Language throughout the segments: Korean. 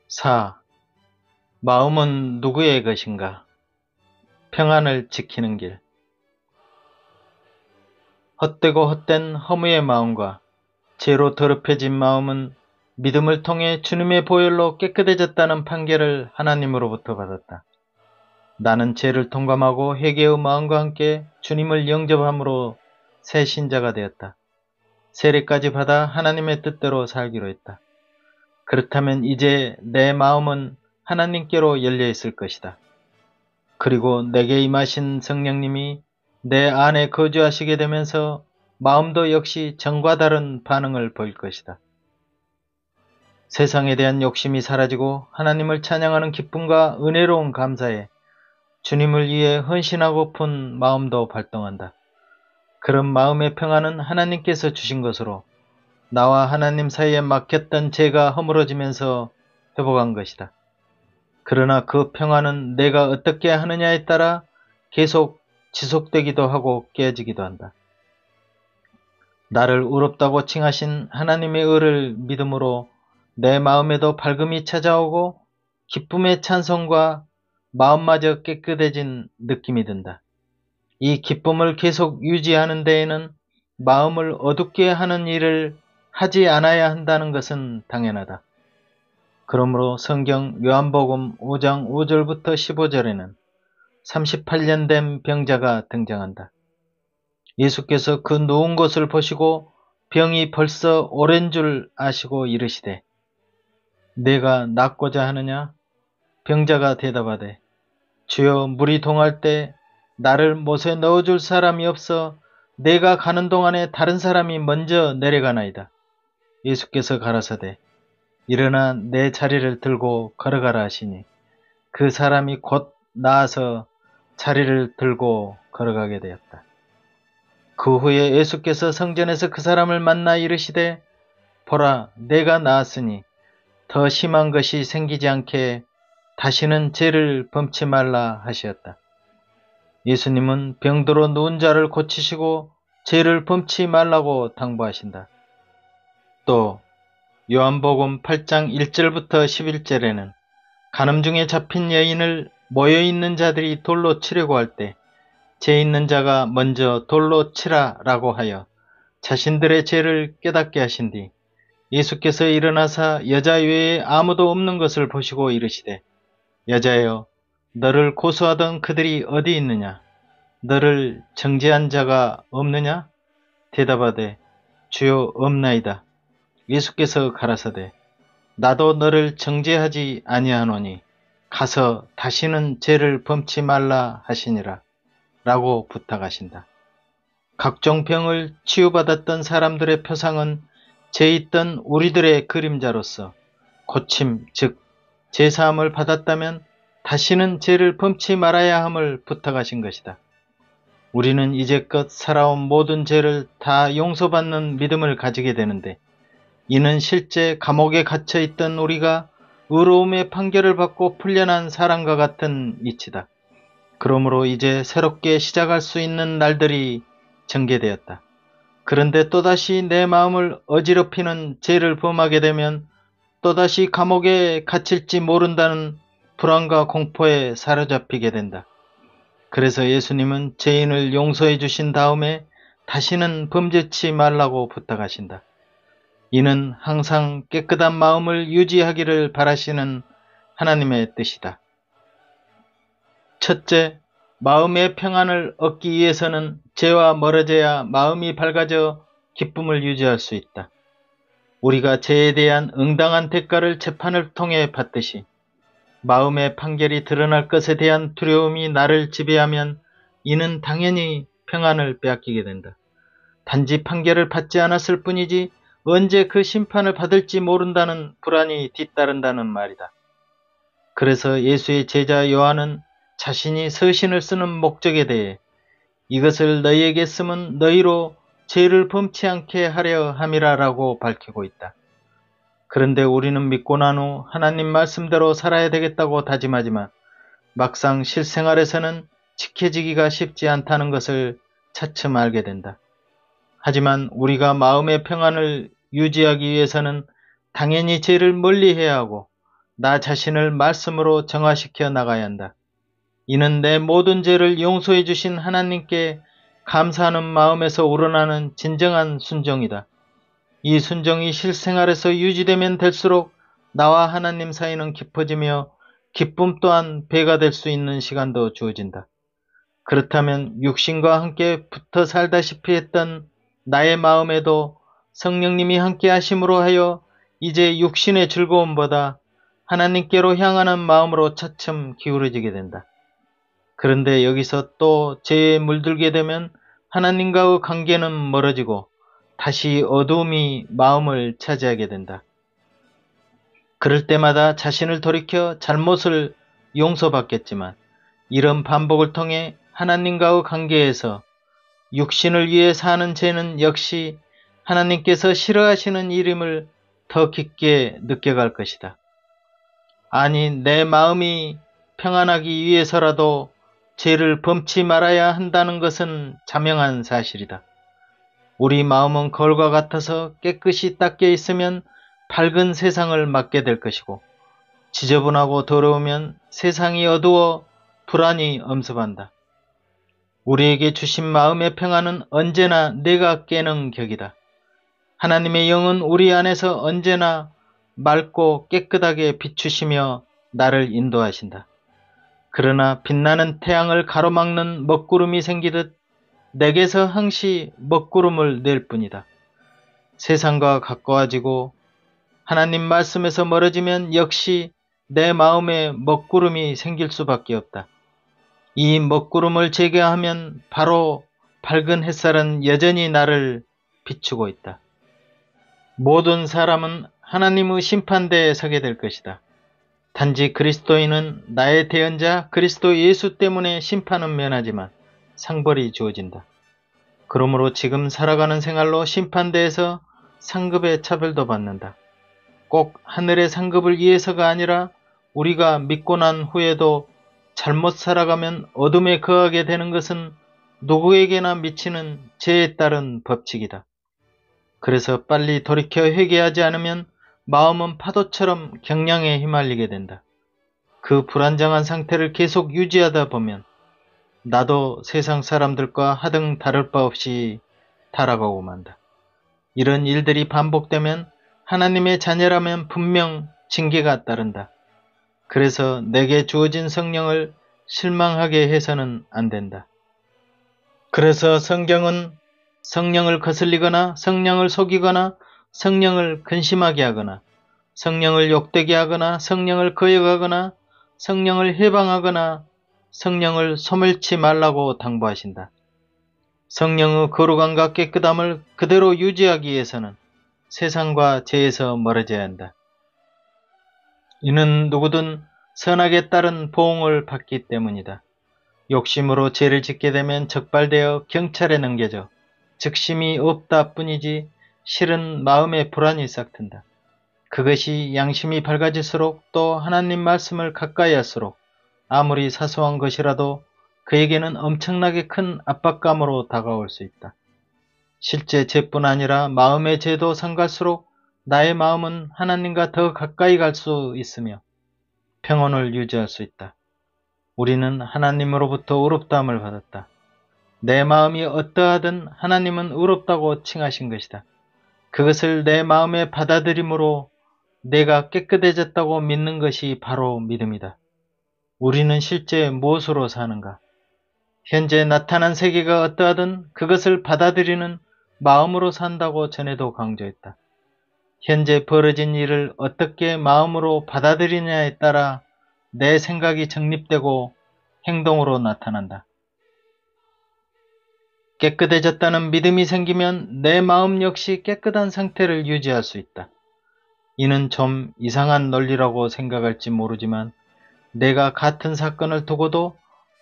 4. 마음은 누구의 것인가? 평안을 지키는 길. 헛되고 헛된 허무의 마음과 죄로 더럽혀진 마음은 믿음을 통해 주님의 보혈로 깨끗해졌다는 판결을 하나님으로부터 받았다. 나는 죄를 통감하고 회개의 마음과 함께 주님을 영접함으로 새 신자가 되었다. 세례까지 받아 하나님의 뜻대로 살기로 했다. 그렇다면 이제 내 마음은 하나님께로 열려 있을 것이다. 그리고 내게 임하신 성령님이 내 안에 거주하시게 되면서 마음도 역시 전과 다른 반응을 보일 것이다. 세상에 대한 욕심이 사라지고 하나님을 찬양하는 기쁨과 은혜로운 감사에 주님을 위해 헌신하고픈 마음도 발동한다. 그런 마음의 평안은 하나님께서 주신 것으로 나와 하나님 사이에 막혔던 죄가 허물어지면서 회복한 것이다. 그러나 그 평안은 내가 어떻게 하느냐에 따라 계속 지속되기도 하고 깨지기도 한다. 나를 의롭다고 칭하신 하나님의 의를 믿음으로 내 마음에도 밝음이 찾아오고 기쁨의 찬송과 마음마저 깨끗해진 느낌이 든다. 이 기쁨을 계속 유지하는 데에는 마음을 어둡게 하는 일을 하지 않아야 한다는 것은 당연하다. 그러므로 성경 요한복음 5장 5절부터 15절에는 38년 된 병자가 등장한다. 예수께서 그 누운 것을 보시고 병이 벌써 오랜 줄 아시고 이르시되 내가 낫고자 하느냐? 병자가 대답하되 주여 물이 동할 때 나를 못에 넣어줄 사람이 없어 내가 가는 동안에 다른 사람이 먼저 내려가나이다. 예수께서 가라사대 일어나 내 자리를 들고 걸어가라 하시니 그 사람이 곧 나아서 자리를 들고 걸어가게 되었다. 그 후에 예수께서 성전에서 그 사람을 만나 이르시되 보라 내가 나았으니 더 심한 것이 생기지 않게 다시는 죄를 범치 말라 하셨다. 예수님은 병들어 누운 자를 고치시고 죄를 범치 말라고 당부하신다. 또 요한복음 8장 1절부터 11절에는 간음 중에 잡힌 여인을 모여있는 자들이 돌로 치려고 할 때 죄 있는 자가 먼저 돌로 치라 라고 하여 자신들의 죄를 깨닫게 하신 뒤 예수께서 일어나사 여자 외에 아무도 없는 것을 보시고 이르시되 여자여 너를 고소하던 그들이 어디 있느냐? 너를 정죄한 자가 없느냐? 대답하되 주여 없나이다. 예수께서 가라사대 나도 너를 정죄하지 아니하노니 가서 다시는 죄를 범치 말라 하시니라 라고 부탁하신다. 각종 병을 치유받았던 사람들의 표상은 죄 있던 우리들의 그림자로서 고침 즉 죄사함을 받았다면 다시는 죄를 범치 말아야 함을 부탁하신 것이다. 우리는 이제껏 살아온 모든 죄를 다 용서받는 믿음을 가지게 되는데 이는 실제 감옥에 갇혀있던 우리가 의로움의 판결을 받고 풀려난 사람과 같은 이치다. 그러므로 이제 새롭게 시작할 수 있는 날들이 전개되었다. 그런데 또다시 내 마음을 어지럽히는 죄를 범하게 되면 또다시 감옥에 갇힐지 모른다는 불안과 공포에 사로잡히게 된다. 그래서 예수님은 죄인을 용서해 주신 다음에 다시는 범죄치 말라고 부탁하신다. 이는 항상 깨끗한 마음을 유지하기를 바라시는 하나님의 뜻이다. 첫째, 마음의 평안을 얻기 위해서는 죄와 멀어져야 마음이 밝아져 기쁨을 유지할 수 있다. 우리가 죄에 대한 응당한 대가를 재판을 통해 받듯이 마음의 판결이 드러날 것에 대한 두려움이 나를 지배하면 이는 당연히 평안을 빼앗기게 된다. 단지 판결을 받지 않았을 뿐이지 언제 그 심판을 받을지 모른다는 불안이 뒤따른다는 말이다. 그래서 예수의 제자 요한은 자신이 서신을 쓰는 목적에 대해 이것을 너희에게 쓰면 너희로 죄를 범치 않게 하려 함이라 라고 밝히고 있다. 그런데 우리는 믿고 난 후 하나님 말씀대로 살아야 되겠다고 다짐하지만 막상 실생활에서는 지켜지기가 쉽지 않다는 것을 차츰 알게 된다. 하지만 우리가 마음의 평안을 유지하기 위해서는 당연히 죄를 멀리해야 하고 나 자신을 말씀으로 정화시켜 나가야 한다. 이는 내 모든 죄를 용서해 주신 하나님께 감사하는 마음에서 우러나는 진정한 순종이다. 이 순종이 실생활에서 유지되면 될수록 나와 하나님 사이는 깊어지며 기쁨 또한 배가 될 수 있는 시간도 주어진다. 그렇다면 육신과 함께 붙어 살다시피 했던 나의 마음에도 성령님이 함께 하심으로 하여 이제 육신의 즐거움보다 하나님께로 향하는 마음으로 차츰 기울어지게 된다. 그런데 여기서 또 죄에 물들게 되면 하나님과의 관계는 멀어지고 다시 어두움이 마음을 차지하게 된다. 그럴 때마다 자신을 돌이켜 잘못을 용서받겠지만 이런 반복을 통해 하나님과의 관계에서 육신을 위해 사는 죄는 역시 하나님께서 싫어하시는 일임을 더 깊게 느껴갈 것이다. 아니, 내 마음이 평안하기 위해서라도 죄를 범치 말아야 한다는 것은 자명한 사실이다. 우리 마음은 거울과 같아서 깨끗이 닦여 있으면 밝은 세상을 맞게 될 것이고 지저분하고 더러우면 세상이 어두워 불안이 엄습한다. 우리에게 주신 마음의 평안은 언제나 내가 깨는 격이다. 하나님의 영은 우리 안에서 언제나 맑고 깨끗하게 비추시며 나를 인도하신다. 그러나 빛나는 태양을 가로막는 먹구름이 생기듯 내게서 항시 먹구름을 낼 뿐이다. 세상과 가까워지고 하나님 말씀에서 멀어지면 역시 내 마음에 먹구름이 생길 수밖에 없다. 이 먹구름을 제거하면 바로 밝은 햇살은 여전히 나를 비추고 있다. 모든 사람은 하나님의 심판대에 서게 될 것이다. 단지 그리스도인은 나의 대언자 그리스도 예수 때문에 심판은 면하지만 상벌이 주어진다. 그러므로 지금 살아가는 생활로 심판대에서 상급의 차별도 받는다. 꼭 하늘의 상급을 위해서가 아니라 우리가 믿고 난 후에도 잘못 살아가면 어둠에 거하게 되는 것은 누구에게나 미치는 죄에 따른 법칙이다. 그래서 빨리 돌이켜 회개하지 않으면 마음은 파도처럼 경량에 휘말리게 된다. 그 불안정한 상태를 계속 유지하다 보면 나도 세상 사람들과 하등 다를 바 없이 달아가고 만다. 이런 일들이 반복되면 하나님의 자녀라면 분명 징계가 따른다. 그래서 내게 주어진 성령을 실망하게 해서는 안 된다. 그래서 성경은 성령을 거슬리거나 성령을 속이거나 성령을 근심하게 하거나 성령을 욕되게 하거나 성령을 거역하거나 성령을 해방하거나 성령을 소멸치 말라고 당부하신다. 성령의 거룩함과 깨끗함을 그대로 유지하기 위해서는 세상과 죄에서 멀어져야 한다. 이는 누구든 선악에 따른 보응을 받기 때문이다. 욕심으로 죄를 짓게 되면 적발되어 경찰에 넘겨져 즉심이 없다 뿐이지 실은 마음에 불안이 싹튼다. 그것이 양심이 밝아질수록 또 하나님 말씀을 가까이 할수록 아무리 사소한 것이라도 그에게는 엄청나게 큰 압박감으로 다가올 수 있다. 실제 죄뿐 아니라 마음의 죄도 상갈수록 나의 마음은 하나님과 더 가까이 갈 수 있으며 평온을 유지할 수 있다. 우리는 하나님으로부터 의롭다함을 받았다. 내 마음이 어떠하든 하나님은 의롭다고 칭하신 것이다. 그것을 내 마음에 받아들임으로 내가 깨끗해졌다고 믿는 것이 바로 믿음이다. 우리는 실제 무엇으로 사는가? 현재 나타난 세계가 어떠하든 그것을 받아들이는 마음으로 산다고 전에도 강조했다. 현재 벌어진 일을 어떻게 마음으로 받아들이냐에 따라 내 생각이 정립되고 행동으로 나타난다. 깨끗해졌다는 믿음이 생기면 내 마음 역시 깨끗한 상태를 유지할 수 있다. 이는 좀 이상한 논리라고 생각할지 모르지만 내가 같은 사건을 두고도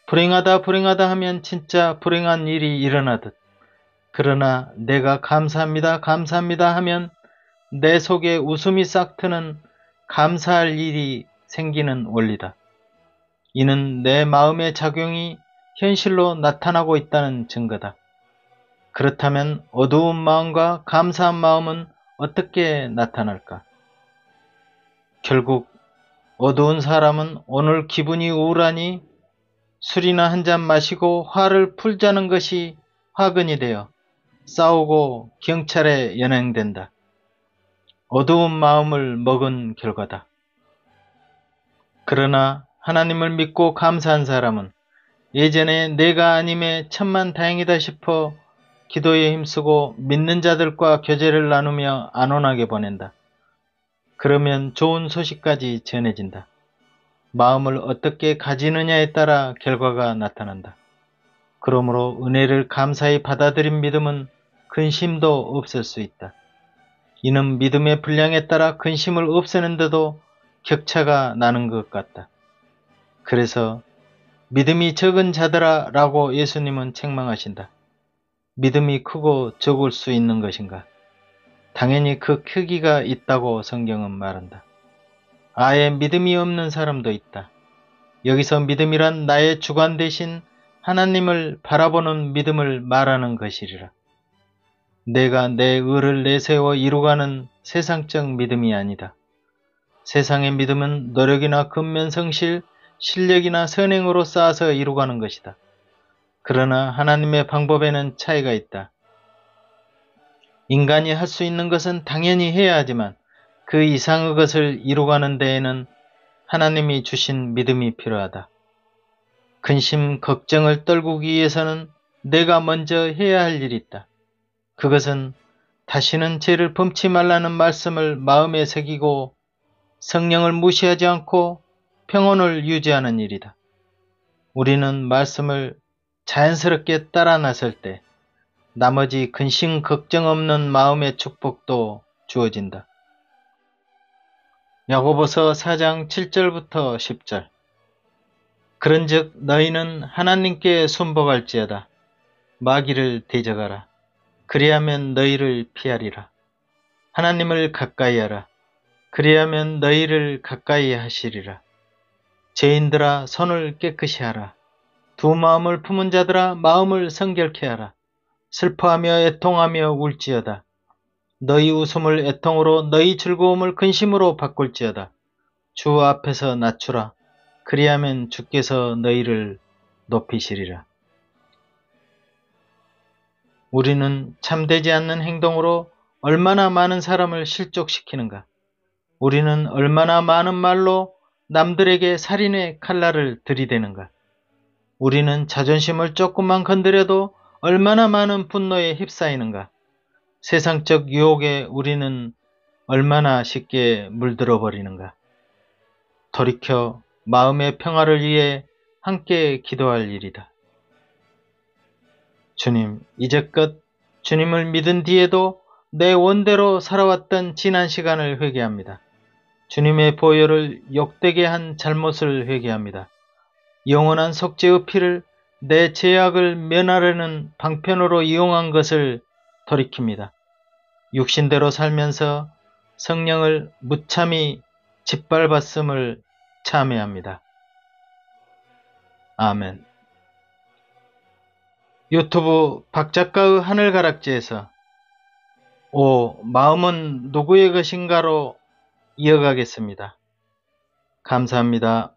불행하다 하면 진짜 불행한 일이 일어나듯 그러나 내가 감사합니다 하면 내 속에 웃음이 싹 트는 감사할 일이 생기는 원리다. 이는 내 마음의 작용이 현실로 나타나고 있다는 증거다. 그렇다면 어두운 마음과 감사한 마음은 어떻게 나타날까? 결국 어두운 사람은 오늘 기분이 우울하니 술이나 한 잔 마시고 화를 풀자는 것이 화근이 되어 싸우고 경찰에 연행된다. 어두운 마음을 먹은 결과다. 그러나 하나님을 믿고 감사한 사람은 예전에 내가 아님에 천만다행이다 싶어 기도에 힘쓰고 믿는 자들과 교제를 나누며 안온하게 보낸다. 그러면 좋은 소식까지 전해진다. 마음을 어떻게 가지느냐에 따라 결과가 나타난다. 그러므로 은혜를 감사히 받아들인 믿음은 근심도 없을 수 있다. 이는 믿음의 분량에 따라 근심을 없애는데도 격차가 나는 것 같다. 그래서 믿음이 적은 자들아 라고 예수님은 책망하신다. 믿음이 크고 적을 수 있는 것인가? 당연히 그 크기가 있다고 성경은 말한다. 아예 믿음이 없는 사람도 있다. 여기서 믿음이란 나의 주관 대신 하나님을 바라보는 믿음을 말하는 것이리라. 내가 내 의를 내세워 이루가는 세상적 믿음이 아니다. 세상의 믿음은 노력이나 근면성실, 실력이나 선행으로 쌓아서 이루가는 것이다. 그러나 하나님의 방법에는 차이가 있다. 인간이 할 수 있는 것은 당연히 해야 하지만 그 이상의 것을 이루가는 데에는 하나님이 주신 믿음이 필요하다. 근심, 걱정을 떨구기 위해서는 내가 먼저 해야 할 일이 있다. 그것은 다시는 죄를 범치 말라는 말씀을 마음에 새기고 성령을 무시하지 않고 평온을 유지하는 일이다. 우리는 말씀을 자연스럽게 따라 나설 때 나머지 근심 걱정 없는 마음의 축복도 주어진다. 야고보서 4장 7절부터 10절. 그런즉 너희는 하나님께 순복할지어다. 마귀를 대적하라. 그리하면 너희를 피하리라. 하나님을 가까이 하라. 그리하면 너희를 가까이 하시리라. 죄인들아 손을 깨끗이 하라. 두 마음을 품은 자들아 마음을 성결케 하라. 슬퍼하며 애통하며 울지어다. 너희 웃음을 애통으로 너희 즐거움을 근심으로 바꿀지어다. 주 앞에서 낮추라. 그리하면 주께서 너희를 높이시리라. 우리는 참되지 않는 행동으로 얼마나 많은 사람을 실족시키는가. 우리는 얼마나 많은 말로 남들에게 살인의 칼날을 들이대는가. 우리는 자존심을 조금만 건드려도 얼마나 많은 분노에 휩싸이는가. 세상적 유혹에 우리는 얼마나 쉽게 물들어 버리는가. 돌이켜 마음의 평화를 위해 함께 기도할 일이다. 주님, 이제껏 주님을 믿은 뒤에도 내 원대로 살아왔던 지난 시간을 회개합니다. 주님의 보혈을 욕되게 한 잘못을 회개합니다. 영원한 속죄의 피를 내 죄악을 면하려는 방편으로 이용한 것을 돌이킵니다. 육신대로 살면서 성령을 무참히 짓밟았음을 참회합니다. 아멘. 유튜브 박작가의 하늘가락지에서 오, 마음은 누구의 것인가로 이어가겠습니다. 감사합니다.